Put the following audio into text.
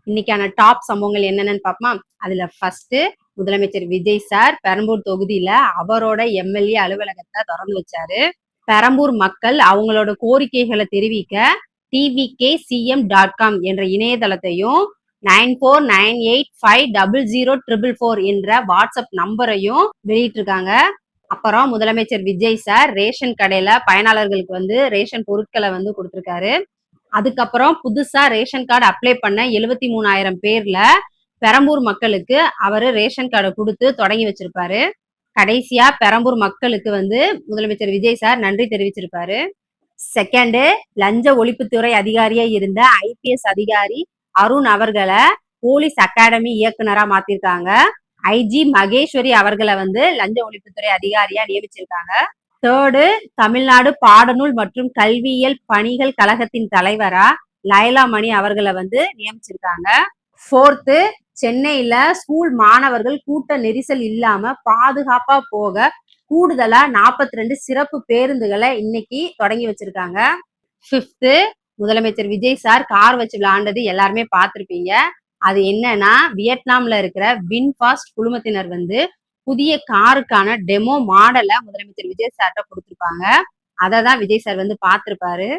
இன்னைக்கான டாப் சம்பவங்கள் என்னென்னு பார்ப்போமா? அதுல ஃபர்ஸ்ட் முதலமைச்சர் விஜய் சார் பெரம்பூர் தொகுதியில அவரோட எம்எல்ஏ அலுவலகத்தை திறந்து வச்சாரு. பெரம்பூர் மக்கள் அவங்களோட கோரிக்கைகளை தெரிவிக்க tvkcm.com என்ற இணையதளத்தையும் 9498500444 என்ற வாட்ஸ்அப் நம்பரையும் வெளியிட்டிருக்காங்க. அப்புறம் முதலமைச்சர் விஜய் சார் ரேஷன் கடையில பயனாளர்களுக்கு ரேஷன் பொருட்களை கொடுத்திருக்காரு. அதுக்கப்புறம் புதுசா ரேஷன் கார்டு அப்ளை பண்ண 73,000 பேர்ல பெரம்பூர் மக்களுக்கு அவரு ரேஷன் கார்டை கொடுத்து தொடங்கி வச்சிருப்பாரு. கடைசியா பெரம்பூர் மக்களுக்கு முதலமைச்சர் விஜய் சார் நன்றி தெரிவிச்சிருப்பாரு. செகண்ட், லஞ்ச ஒழிப்புத்துறை அதிகாரியா இருந்த ஐபிஎஸ் அதிகாரி அருண் அவர்களை போலீஸ் அகாடமி இயக்குனரா மாத்திருக்காங்க. ஐஜி மகேஸ்வரி அவர்களை லஞ்ச ஒழிப்புத்துறை அதிகாரியா நியமிச்சிருக்காங்க. தேர்டு, தமிழ்நாடு பாடநூல் மற்றும் கல்வியியல் பணிகள் கழகத்தின் தலைவரா லைலா மணி அவர்களை நியமிச்சிருக்காங்க. ஃபோர்த்து, சென்னையில ஸ்கூல் மாணவர்கள் கூட்ட நெரிசல் இல்லாம பாதுகாப்பா போக கூடுதலா 42 சிறப்பு பேருந்துகளை இன்னைக்கு தொடங்கி வச்சிருக்காங்க. ஃபிஃப்த்து, முதலமைச்சர் விஜய் சார் கார் வச்சு விளையாண்டது எல்லாருமே பார்த்திருப்பீங்க. அது என்னன்னா, வியட்நாம்ல இருக்கிற வின்ஃபாஸ்ட் குழுமத்தினர் புதிய காருக்கான டெமோ மாடலை முதலமைச்சர் விஜய் சார்ட்ட கொடுத்திருப்பாங்க. அதை தான் விஜய் சார் பார்த்திருப்பாரு.